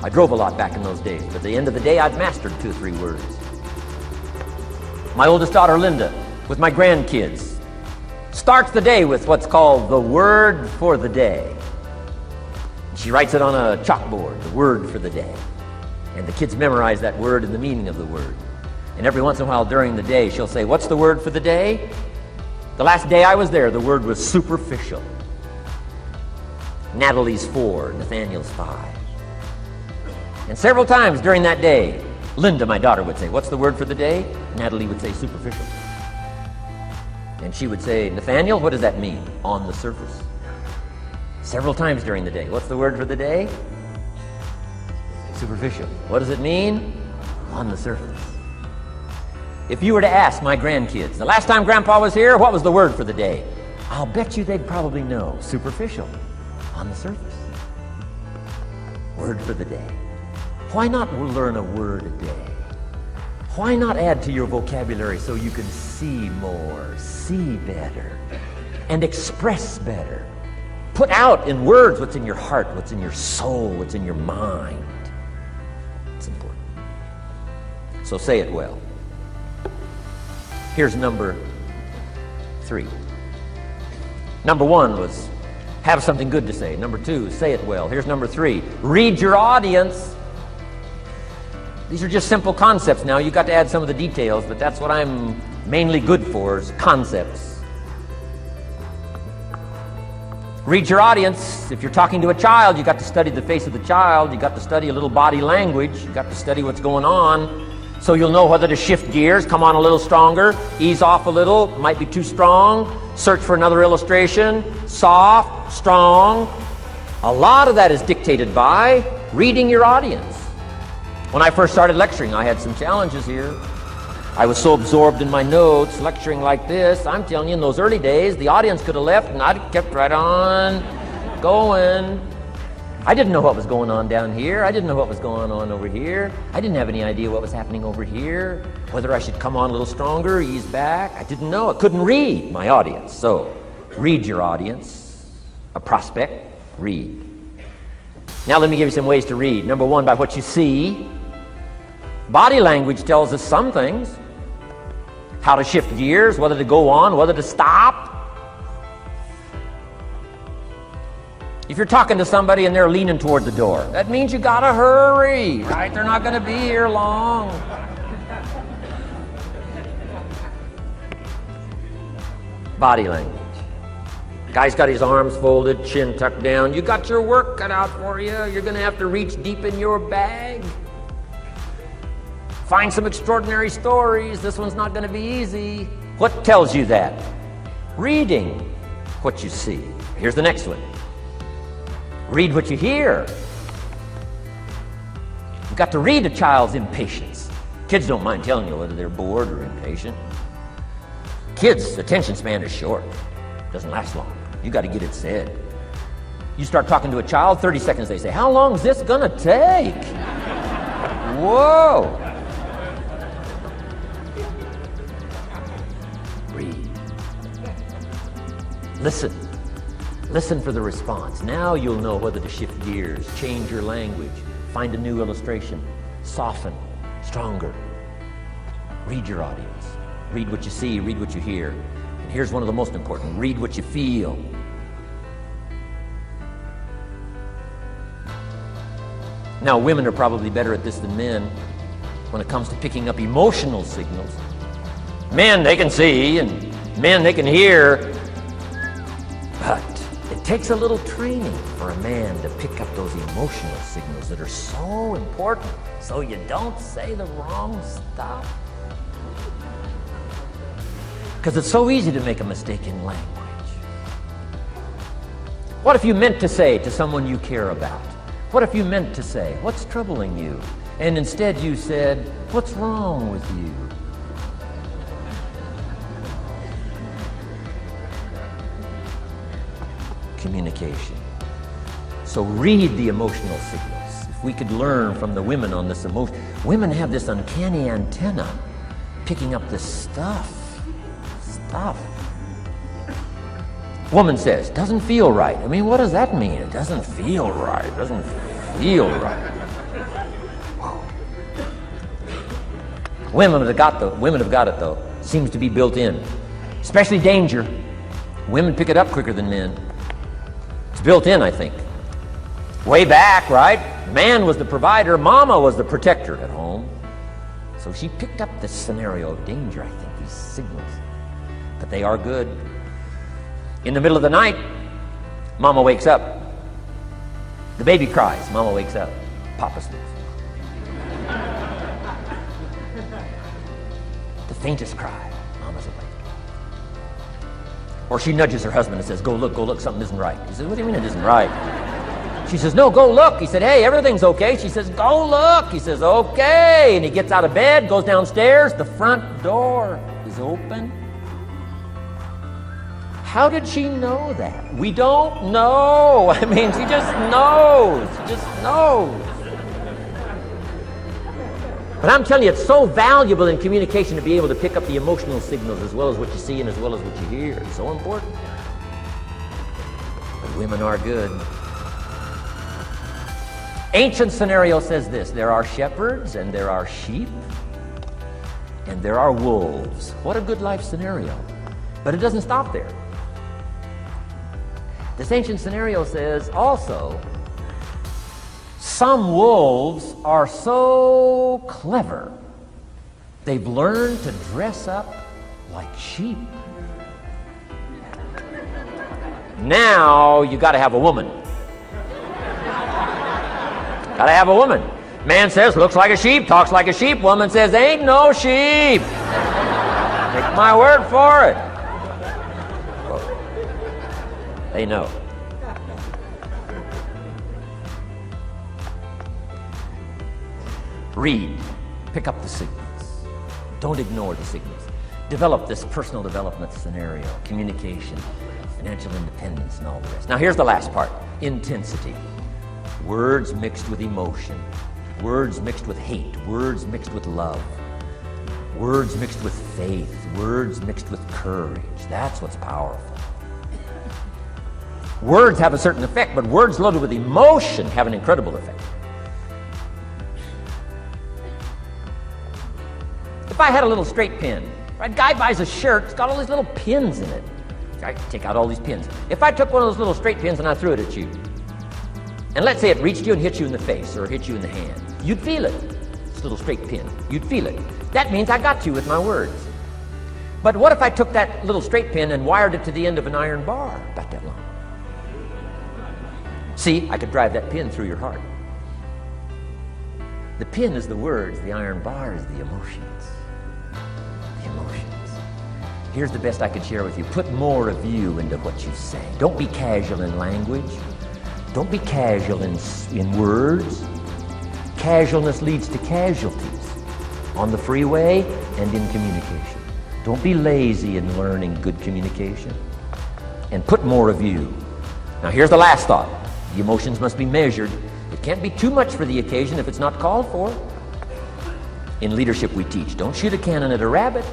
I drove a lot back in those days, but at the end of the day, I'd mastered 2 or 3 words. My oldest daughter, Linda, with my grandkids, starts the day with what's called the word for the day. She writes it on a chalkboard, the word for the day. And the kids memorize that word and the meaning of the word. And every once in a while during the day, she'll say, what's the word for the day? The last day I was there, the word was superficial. Natalie's 4, Nathaniel's 5. And several times during that day, Linda, my daughter, would say, what's the word for the day? Natalie would say superficial. And she would say, Nathaniel, what does that mean? On the surface. Several times during the day. What's the word for the day? Superficial. What does it mean? On the surface. If you were to ask my grandkids, the last time Grandpa was here, what was the word for the day? I'll bet you they'd probably know. Superficial. On the surface. Word for the day. Why not learn a word a day? Why not add to your vocabulary so you can see more, see better, and express better? Put out in words what's in your heart, what's in your soul, what's in your mind. It's important. So say it well. Here's number 3. Number 1 was have something good to say. Number 2, say it well. Here's number 3. Read your audience. These are just simple concepts now. You've got to add some of the details, but that's what I'm mainly good for, is concepts. Read your audience. If you're talking to a child, you've got to study the face of the child. You've got to study a little body language. You've got to study what's going on, so you'll know whether to shift gears, come on a little stronger, ease off a little, might be too strong, search for another illustration, soft, strong. A lot of that is dictated by reading your audience. When I first started lecturing, I had some challenges here. I was so absorbed in my notes, lecturing like this. I'm telling you, in those early days, the audience could have left and I'd have kept right on going. I didn't know what was going on down here. I didn't know what was going on over here. I didn't have any idea what was happening over here, whether I should come on a little stronger, ease back. I didn't know. I couldn't read my audience. So, read your audience. A prospect, read. Now let me give you some ways to read. Number one, by what you see. Body language tells us some things. How to shift gears, whether to go on, whether to stop. If you're talking to somebody and they're leaning toward the door, that means you gotta hurry, right? They're not gonna be here long. Body language. Guy's got his arms folded, chin tucked down. You got your work cut out for you. You're gonna have to reach deep in your bag. Find some extraordinary stories. This one's not gonna be easy. What tells you that? Reading what you see. Here's the next one. Read what you hear. You've got to read a child's impatience. Kids don't mind telling you whether they're bored or impatient. Kids' attention span is short. Doesn't last long. You got to get it said. You start talking to a child, 30 seconds they say, "How long is this gonna take?" Whoa. Read. Listen. Listen for the response. Now you'll know whether to shift gears, change your language, find a new illustration, soften, stronger. Read your audience. Read what you see, read what you hear. And here's one of the most important. Read what you feel. Now, women are probably better at this than men when it comes to picking up emotional signals. Men, they can see, and men, they can hear. But it takes a little training for a man to pick up those emotional signals that are so important, so you don't say the wrong stuff. Because it's so easy to make a mistake in language. What if you meant to say to someone you care about? What if you meant to say, "What's troubling you?" And instead you said, "What's wrong with you?" Communication. So read the emotional signals. If we could learn from the women on this emotion. Women have this uncanny antenna picking up this stuff. Woman says, "Doesn't feel right." I mean, what does that mean? It doesn't feel right. It doesn't feel right. Whoa. Women have got it though. Seems to be built in. Especially danger. Women pick it up quicker than men. It's built in, I think. Way back, right? Man was the provider, mama was the protector at home. So she picked up this scenario of danger, I think, these signals. But they are good. In the middle of the night, mama wakes up. The baby cries, mama wakes up. Papa sleeps. The faintest cry, mama's awake. Or she nudges her husband and says, go look, something isn't right. He says, "What do you mean it isn't right?" She says, "No, go look." He said, "Hey, everything's okay." She says, "Go look." He says, "Okay." And he gets out of bed, goes downstairs. The front door is open. How did she know that? We don't know. I mean, she just knows. She just knows. But I'm telling you, it's so valuable in communication to be able to pick up the emotional signals as well as what you see and as well as what you hear. It's so important. But women are good. Ancient scenario says this: there are shepherds and there are sheep and there are wolves. What a good life scenario. But it doesn't stop there. This ancient scenario says also, Some wolves are so clever, they've learned to dress up like sheep. Now you got to have a woman. Got to have a woman. Man says, looks like a sheep, talks like a sheep. Woman says, ain't no sheep. Take my word for it. They know. Read. Pick up the signals. Don't ignore the signals. Develop this personal development scenario, communication, financial independence, and all the rest. Now here's the last part. Intensity. Words mixed with emotion. Words mixed with hate. Words mixed with love. Words mixed with faith. Words mixed with courage. That's what's powerful. Words have a certain effect, but words loaded with emotion have an incredible effect. If I had a little straight pin, a guy buys a shirt, it's got all these little pins in it. I take out all these pins. If I took one of those little straight pins and I threw it at you, and let's say it reached you and hit you in the face or hit you in the hand, you'd feel it. It's a little straight pin. You'd feel it. That means I got you with my words. But what if I took that little straight pin and wired it to the end of an iron bar about that long? See, I could drive that pin through your heart. The pin is the words, the iron bar is the emotions. The emotions. Here's the best I could share with you. Put more of you into what you say. Don't be casual in language. Don't be casual in words. Casualness leads to casualties on the freeway and in communication. Don't be lazy in learning good communication. And put more of you. Now here's the last thought. The emotions must be measured. It can't be too much for the occasion if it's not called for. In leadership we teach, don't shoot a cannon at a rabbit.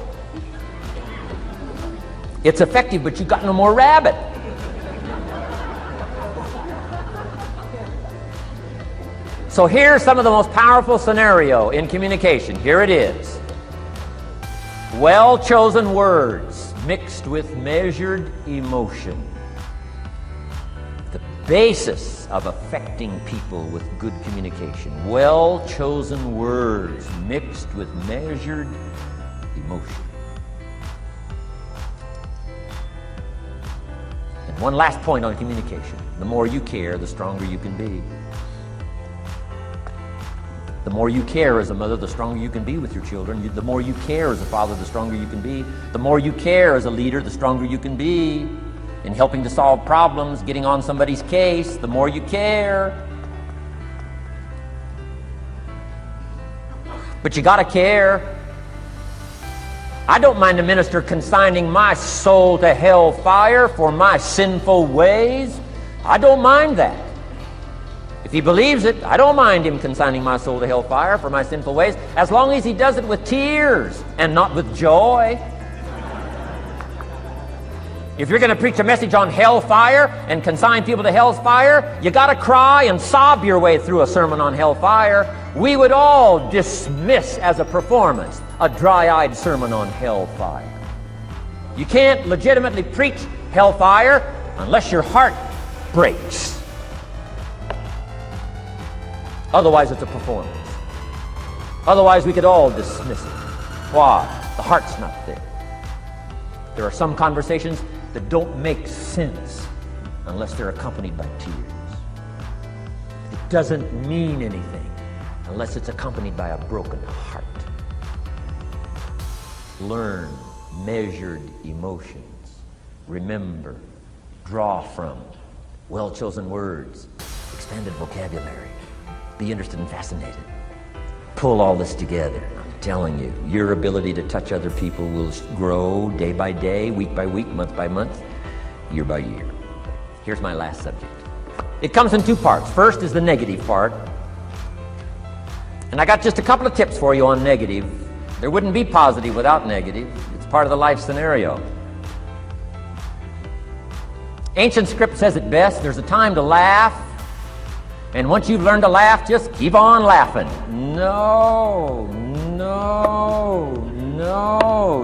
It's effective, but you got no more rabbit. So here's some of the most powerful scenario in communication. Here it is. Well-chosen words mixed with measured emotion. The basis of affecting people with good communication. Well-chosen words mixed with measured emotion. And one last point on communication. The more you care, the stronger you can be. The more you care as a mother, the stronger you can be with your children. The more you care as a father, the stronger you can be. The more you care as a leader, the stronger you can be. In helping to solve problems, getting on somebody's case, the more you care. But you gotta care. I don't mind a minister consigning my soul to hellfire for my sinful ways. I don't mind that. If he believes it, I don't mind him consigning my soul to hellfire for my sinful ways, as long as he does it with tears and not with joy. If you're going to preach a message on hellfire and consign people to hell's fire, you got to cry and sob your way through a sermon on hellfire. We would all dismiss as a performance a dry-eyed sermon on hellfire. You can't legitimately preach hellfire unless your heart breaks. Otherwise, it's a performance. Otherwise, we could all dismiss it. Why? The heart's not there. There are some conversations that don't make sense unless they're accompanied by tears. It doesn't mean anything unless it's accompanied by a broken heart. Learn measured emotions. Remember, draw from well-chosen words, expanded vocabulary. Be interested and fascinated. Pull all this together. I'm telling you, your ability to touch other people will grow day by day, week by week, month by month, year by year. Here's my last subject. It comes in two parts. First is the negative part. And I got just a couple of tips for you on negative. There wouldn't be positive without negative. It's part of the life scenario. Ancient script says it best. There's a time to laugh. And once you've learned to laugh, just keep on laughing. No.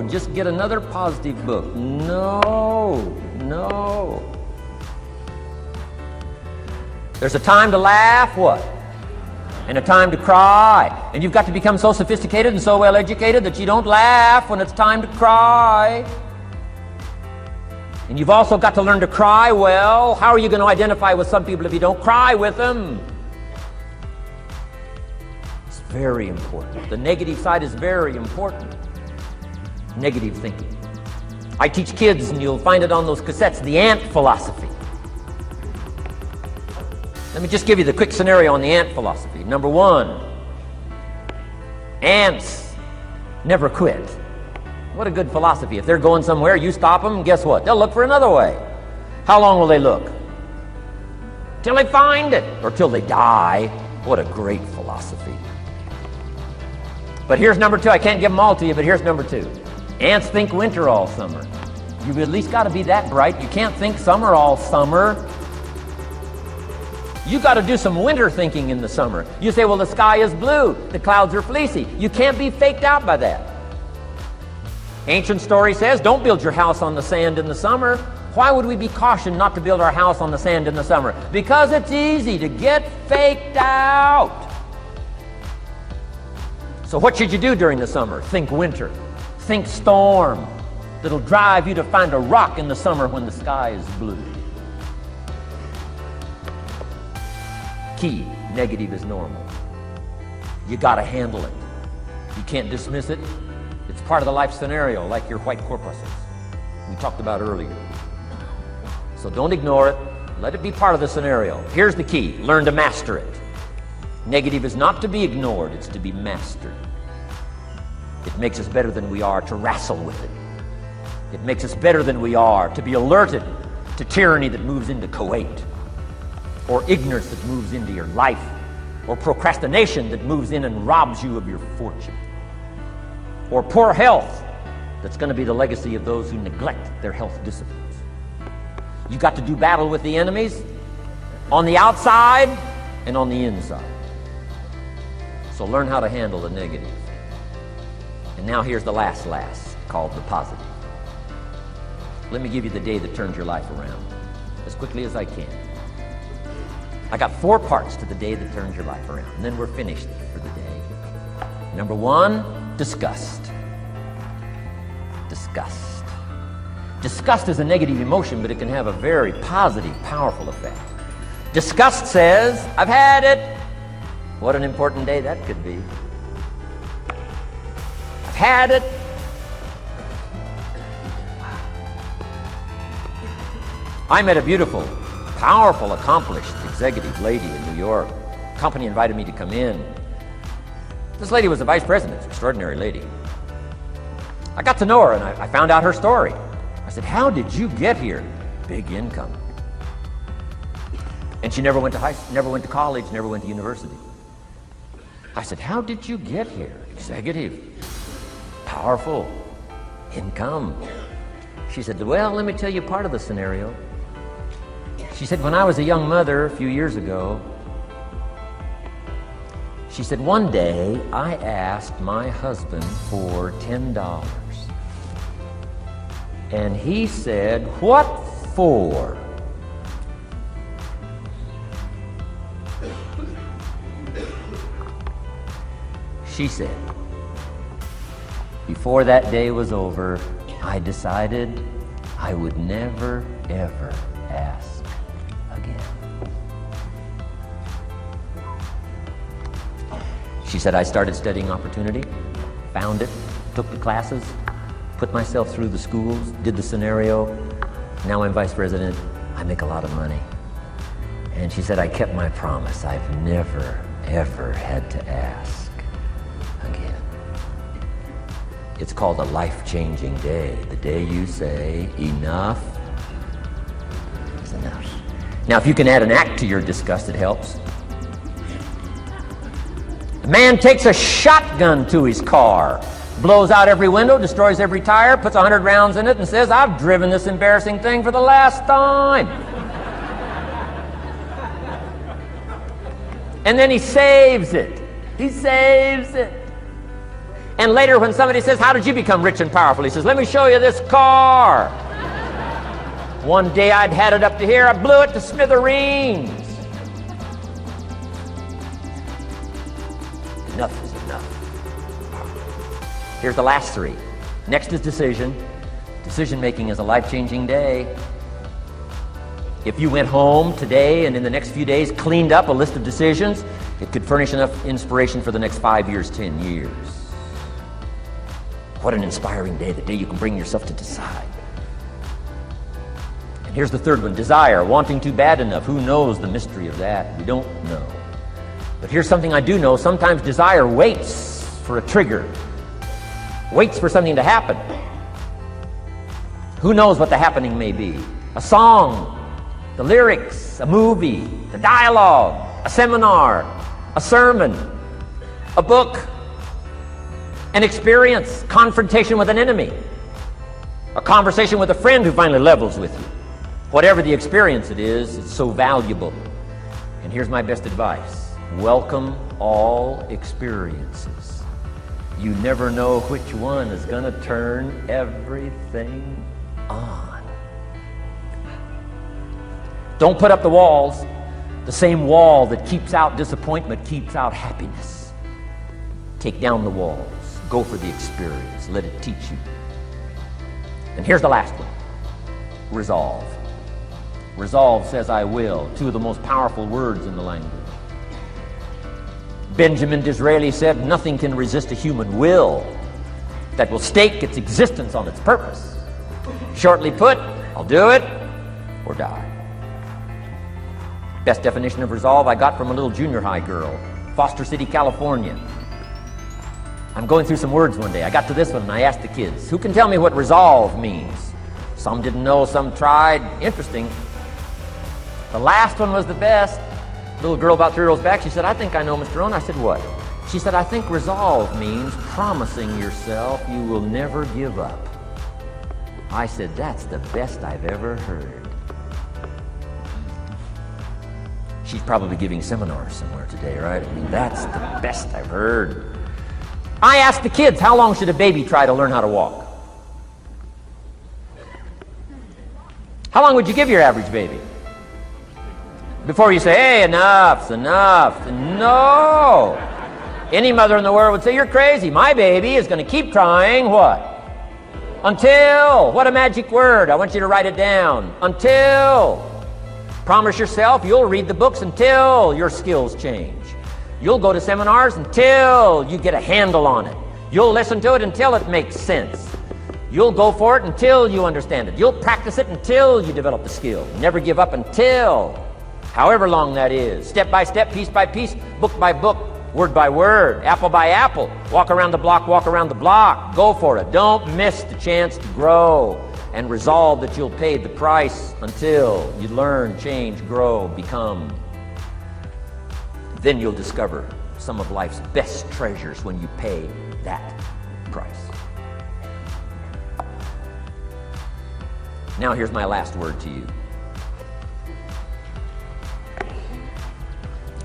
Just get another positive book. No. There's a time to laugh, what? and a time to cry. And you've got to become so sophisticated and so well educated that you don't laugh when it's time to cry. And you've also got to learn to cry well. How are you going to identify with some people if you don't cry with them? It's very important. The negative side is very important. Negative thinking. I teach kids, and you'll find it on those cassettes, the ant philosophy. Let me just give you the quick scenario on the ant philosophy. Number one, ants never quit. What a good philosophy. If they're going somewhere, you stop them, guess what? They'll look for another way. How long will they look? Till they find it, or till they die. What a great philosophy. But here's number two. I can't give them all to you, but here's number two. Ants think winter all summer. You've at least got to be that bright. You can't think summer all summer. You got to do some winter thinking in the summer. You say, well, the sky is blue, the clouds are fleecy. You can't be faked out by that. Ancient story says, don't build your house on the sand in the summer. Why would we be cautioned not to build our house on the sand in the summer? Because it's easy to get faked out. So what should you do during the summer? Think winter. Think storm. That'll drive you to find a rock in the summer when the sky is blue. Key, negative is normal. You got to handle it. You can't dismiss it. It's part of the life scenario, like your white corpuscles we talked about earlier. So don't ignore it. Let it be part of the scenario. Here's the key. Learn to master it. Negative is not to be ignored. It's to be mastered. It makes us better than we are to wrestle with it. It makes us better than we are to be alerted to tyranny that moves into Kuwait, or ignorance that moves into your life, or procrastination that moves in and robs you of your fortune, or poor health that's going to be the legacy of those who neglect their health disciplines. You got to do battle with the enemies on the outside and on the inside. So learn how to handle the negative. And now here's the last, called the positive. Let me give you the day that turns your life around as quickly as I can. I got 4 parts to the day that turns your life around, and then we're finished for the day. Number 1, disgust. Disgust. Disgust is a negative emotion, but it can have a very positive, powerful effect. Disgust says, I've had it. What an important day that could be. I've had it. I met a beautiful, powerful, accomplished executive lady in New York. The company invited me to come in. This lady was a vice president, an extraordinary lady. I got to know her, and I found out her story. I said, how did you get here? Big income. And she never went to college, never went to university. I said, how did you get here? Executive, powerful, income. She said, well, let me tell you part of the scenario. She said, when I was a young mother a few years ago, she said, one day I asked my husband for $10. And he said, what for? She said, before that day was over, I decided I would never, ever ask again. She said, I started studying opportunity, found it, took the classes, put myself through the schools, did the scenario. Now I'm vice president. I make a lot of money. And she said, I kept my promise. I've never, ever had to ask again. It's called a life-changing day. The day you say, enough is enough. Now, if you can add an act to your disgust, it helps. A man takes a shotgun to his car, blows out every window, destroys every tire, puts 100 rounds in it, and says, I've driven this embarrassing thing for the last time. And then he saves it. He saves it. And later when somebody says, how did you become rich and powerful? He says, let me show you this car. One day I'd had it up to here, I blew it to smithereens. enough is enough. Here's the last three. Next is decision. Decision making is a life-changing day. If you went home today and in the next few days cleaned up a list of decisions, it could furnish enough inspiration for the next 5 years, 10 years. What an inspiring day, the day you can bring yourself to decide. And here's the third one, desire, wanting to bad enough. Who knows the mystery of that? We don't know. But here's something I do know. Sometimes desire waits for a trigger, waits for something to happen. Who knows what the happening may be? A song, the lyrics, a movie, the dialogue, a seminar, a sermon, a book, an experience, confrontation with an enemy, a conversation with a friend who finally levels with you. Whatever the experience it is, it's so valuable. And here's my best advice. Welcome all experiences. You never know which one is going to turn everything on. Don't put up the walls. The same wall that keeps out disappointment keeps out happiness. Take down the walls. Go for the experience. Let it teach you. And here's the last one. Resolve. Resolve says I will. Two of the most powerful words in the language. Benjamin Disraeli said, nothing can resist a human will that will stake its existence on its purpose. Shortly put, I'll do it or die. Best definition of resolve I got from a little junior high girl, Foster City, California. I'm going through some words one day. I got to this one and I asked the kids, who can tell me what resolve means? Some didn't know, some tried. Interesting. The last one was the best. Little girl about 3 rows back, she said, I think I know, Mr. Rohn. I said, what? She said, I think resolve means promising yourself you will never give up. I said, that's the best I've ever heard. She's probably giving seminars somewhere today, right? I mean, that's the best I've heard. I asked the kids, how long should a baby try to learn how to walk? How long would you give your average baby? Before you say, hey, enough's enough. No. Any mother in the world would say, you're crazy. My baby is going to keep trying what? Until. What a magic word. I want you to write it down. Until. Promise yourself you'll read the books until your skills change. You'll go to seminars until you get a handle on it. You'll listen to it until it makes sense. You'll go for it until you understand it. You'll practice it until you develop the skill. Never give up until, however long that is. Step by step, piece by piece, book by book, word by word, apple by apple. Walk around the block, walk around the block. Go for it. Don't miss the chance to grow. And resolve that you'll pay the price until you learn, change, grow, become. Then you'll discover some of life's best treasures when you pay that price. Now here's my last word to you.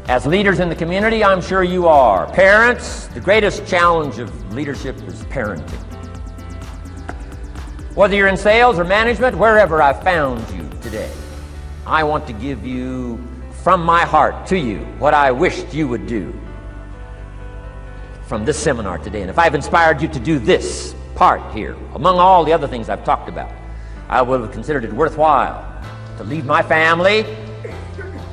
As leaders in the community, I'm sure you are. Parents, the greatest challenge of leadership is parenting. Whether you're in sales or management, wherever I've found you today, I want to give you, from my heart to you, what I wished you would do from this seminar today. And if I've inspired you to do this part here, among all the other things I've talked about, I would have considered it worthwhile to leave my family,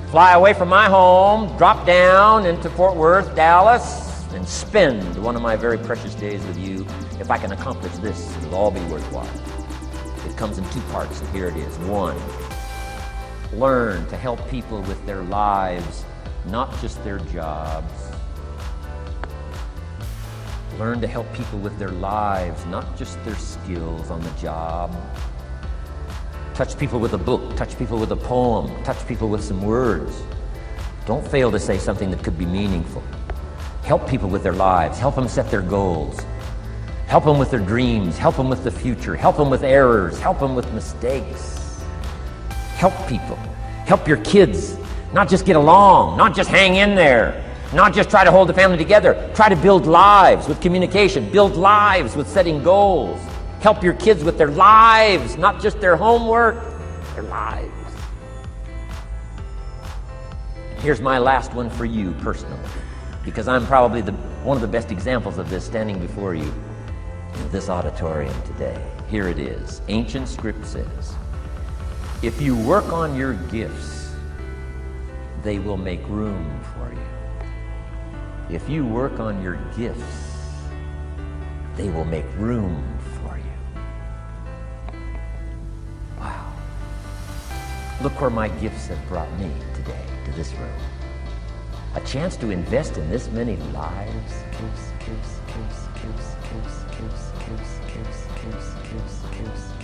fly away from my home, drop down into Fort Worth, Dallas, and spend one of my very precious days with you. If I can accomplish this, it'll all be worthwhile. It comes in two parts, and here it is. One, learn to help people with their lives, not just their jobs. Learn to help people with their lives, not just their skills on the job. Touch people with a book, touch people with a poem, touch people with some words. Don't fail to say something that could be meaningful. Help people with their lives, help them set their goals. Help them with their dreams, help them with the future, help them with errors, help them with mistakes. Help people. Help your kids not just get along, not just hang in there, not just try to hold the family together. Try to build lives with communication, build lives with setting goals. Help your kids with their lives, not just their homework, their lives. Here's my last one for you personally. because I'm probably one of the best examples of this standing before you in this auditorium today. Here it is. Ancient script says, if you work on your gifts, they will make room for you. If you work on your gifts, they will make room for you. Wow. Look where my gifts have brought me today, to this room. A chance to invest in this many lives. Kiss, kiss, kiss, kiss, kiss, kiss, kiss, kiss, kiss, kiss, kiss, kiss.